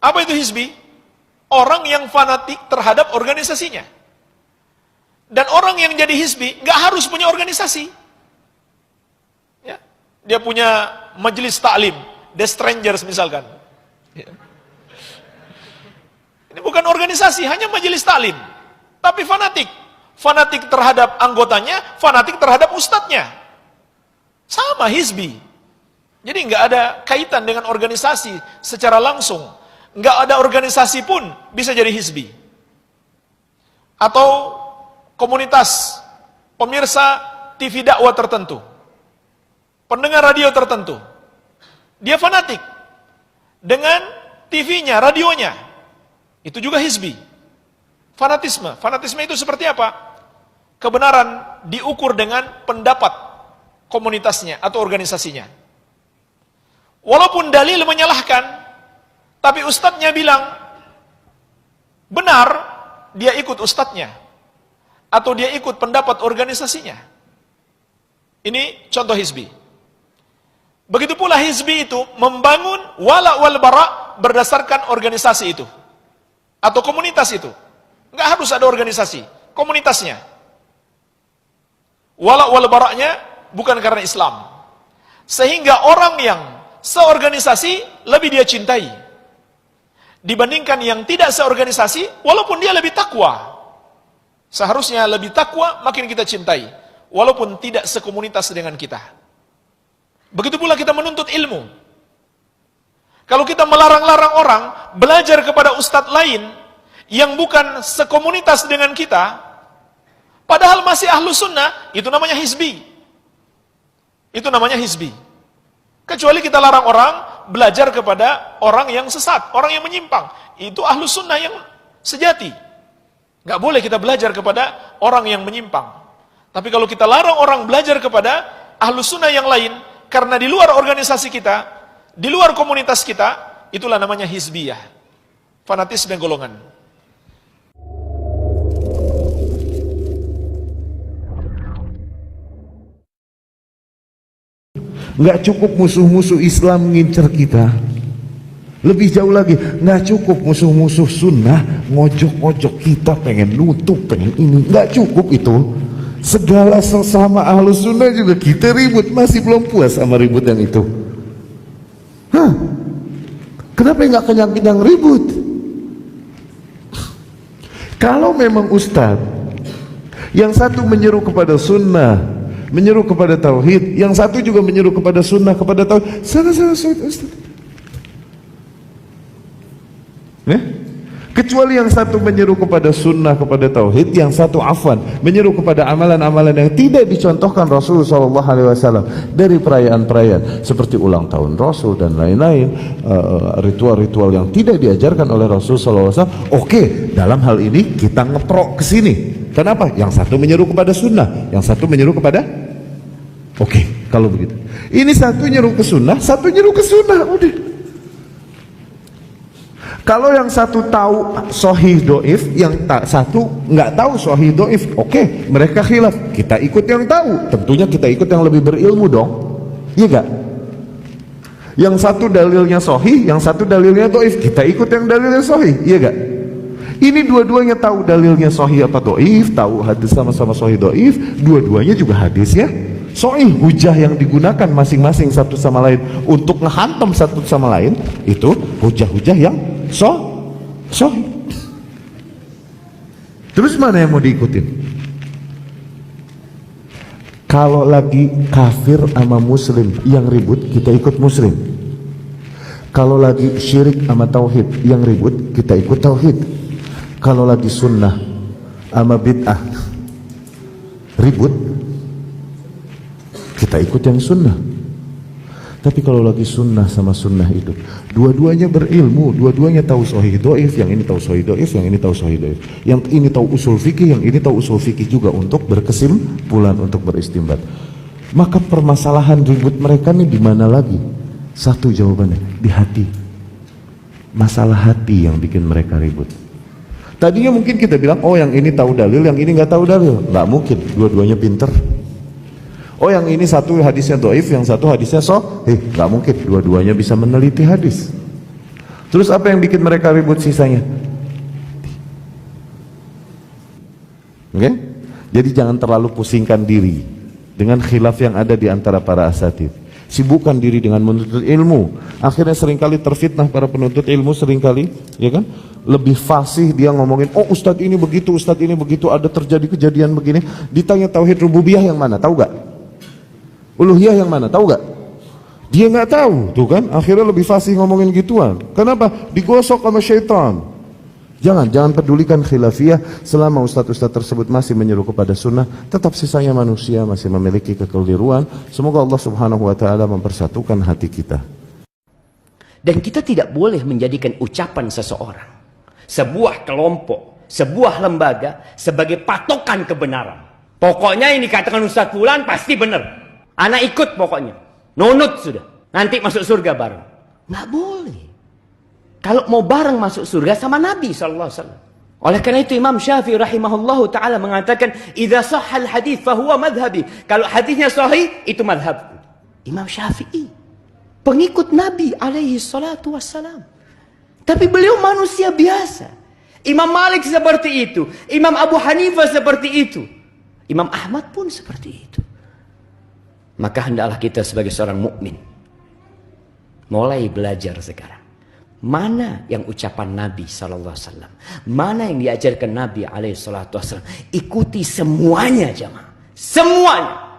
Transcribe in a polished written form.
Apa itu hizbi? Orang yang fanatik terhadap organisasinya. Dan orang yang jadi hizbi nggak harus punya organisasi. Ya. Dia punya majelis taklim, The Strangers misalkan. Ya. Ini bukan organisasi, hanya majelis taklim. Tapi fanatik. Fanatik terhadap anggotanya, fanatik terhadap ustadznya. Sama hizbi. Jadi nggak ada kaitan dengan organisasi secara langsung. Nggak ada organisasi pun bisa jadi hizbi. Atau komunitas pemirsa TV dakwah tertentu, pendengar radio tertentu, dia fanatik dengan TV-nya, radionya, itu juga hizbi. Fanatisme itu seperti apa? Kebenaran diukur dengan pendapat komunitasnya atau organisasinya. Walaupun dalil menyalahkan, tapi ustadznya bilang benar, dia ikut ustadznya. Atau dia ikut pendapat organisasinya. Ini contoh hizbi. Begitu pula hizbi itu membangun wala wal bara berdasarkan organisasi itu. Atau komunitas itu. Nggak harus ada organisasi, komunitasnya. Wala wal bara'nya bukan karena Islam. Sehingga orang yang seorganisasi lebih dia cintai. Dibandingkan yang tidak seorganisasi, walaupun dia lebih takwa. Seharusnya lebih takwa, makin kita cintai. Walaupun tidak sekomunitas dengan kita. Begitu pula kita menuntut ilmu. Kalau kita melarang-larang orang belajar kepada ustadz lain yang bukan sekomunitas dengan kita, padahal masih ahlu sunnah, itu namanya hizbi. Itu namanya hizbi. Kecuali kita larang orang belajar kepada orang yang sesat, orang yang menyimpang. Itu ahlu sunnah yang sejati. Nggak boleh kita belajar kepada orang yang menyimpang. Tapi kalau kita larang orang belajar kepada ahlu sunnah yang lain, karena di luar organisasi kita, di luar komunitas kita, itulah namanya hizbiyah. Fanatisme golongan. Nggak cukup musuh-musuh Islam ngincer kita. Lebih jauh lagi, nggak cukup musuh-musuh sunnah ngojok-ngojok kita, pengen nutup, pengen ini. Nggak cukup itu. Segala sesama ahlus sunnah juga kita ribut, masih belum puas sama ribut yang itu. Hah? Kenapa nggak kenyang-kenyang ribut? Kalau memang ustadz yang satu menyeru kepada sunnah, menyeru kepada tauhid, yang satu juga menyeru kepada sunnah, kepada tauhid, sana-sana ustadz. Kecuali yang satu menyeru kepada sunnah, kepada tauhid, yang satu afwan menyeru kepada amalan-amalan yang tidak dicontohkan Rasulullah SAW dari perayaan-perayaan seperti ulang tahun Rasul dan lain-lain, ritual-ritual yang tidak diajarkan oleh Rasulullah SAW. Oke, dalam hal ini kita ngeprok ke sini. Kenapa? Yang satu menyeru kepada sunnah, yang satu menyeru kepada oke, kalau begitu. Ini satu nyeru ke sunnah, satu nyeru ke sunnah, udah. Kalau yang satu tahu sahih doif, yang satu nggak tahu sahih doif, oke, mereka khilaf, kita ikut yang tahu. Tentunya kita ikut yang lebih berilmu dong, iya gak? Yang satu dalilnya sahih, yang satu dalilnya doif, kita ikut yang dalilnya sahih, iya gak? Ini dua-duanya tahu dalilnya sahih apa doif, tahu hadis sama-sama sahih doif, dua-duanya juga hadisnya sahih. Hujah yang digunakan masing-masing satu sama lain untuk ngehantam satu sama lain, itu hujah-hujah yang sahih. Terus mana yang mau diikutin? Kalau lagi kafir sama muslim yang ribut, kita ikut muslim. Kalau lagi syirik sama tauhid yang ribut, kita ikut tauhid. Kalau lagi sunnah sama bid'ah ribut, kita ikut yang sunnah. Tapi kalau lagi sunnah sama sunnah itu, dua-duanya berilmu, dua-duanya tahu sahih doif, yang ini tahu sahih doif, yang ini tahu sahih doif, yang ini tahu usul fikih, yang ini tahu usul fikih juga, untuk berkesimpulan, untuk beristimbat. Maka permasalahan ribut mereka nih di mana lagi? Satu jawabannya, di hati. Masalah hati yang bikin mereka ribut. Tadinya mungkin kita bilang, oh yang ini tahu dalil, yang ini nggak tahu dalil. Nggak mungkin, dua-duanya pinter. Oh yang ini satu hadisnya doif, yang satu hadisnya sahih. Gak mungkin, dua-duanya bisa meneliti hadis. Terus apa yang bikin mereka ribut sisanya? Oke? Jadi jangan terlalu pusingkan diri dengan khilaf yang ada di antara para asatidz. Sibukkan diri dengan menuntut ilmu. Akhirnya seringkali terfitnah para penuntut ilmu, seringkali, ya kan? Lebih fasih dia ngomongin, oh ustadz ini begitu, ada terjadi kejadian begini. Ditanya tauhid rububiyah yang mana, tahu gak? Uluhiyah yang mana, tahu gak? Dia nggak tahu, tuh kan? Akhirnya lebih fasih ngomongin gituan. Kenapa? Digosok sama syaitan. Jangan pedulikan khilafiyah selama ustadz-ustadz tersebut masih menyeru kepada sunnah. Tetap sisanya manusia masih memiliki kekeliruan. Semoga Allah Subhanahu Wa Taala mempersatukan hati kita. Dan kita tidak boleh menjadikan ucapan seseorang, sebuah kelompok, sebuah lembaga sebagai patokan kebenaran. Pokoknya ini dikatakan Ustadz Fulan pasti benar. Anak ikut pokoknya. Nunut sudah. Nanti masuk surga bareng. Nggak boleh. Kalau mau bareng masuk surga sama Nabi SAW. Oleh karena itu Imam Syafi'i rahimahullahu ta'ala mengatakan, "Idza sahhal hadits fahuwa madhhabi." Kalau hadisnya sahih, itu madhabku. Imam Syafi'i, pengikut Nabi alaihi salatu wassalam. Tapi beliau manusia biasa. Imam Malik seperti itu. Imam Abu Hanifah seperti itu. Imam Ahmad pun seperti itu. Maka hendaklah kita sebagai seorang mukmin mulai belajar sekarang. Mana yang ucapan Nabi SAW, mana yang diajarkan Nabi SAW. Ikuti semuanya jamaah. Semuanya.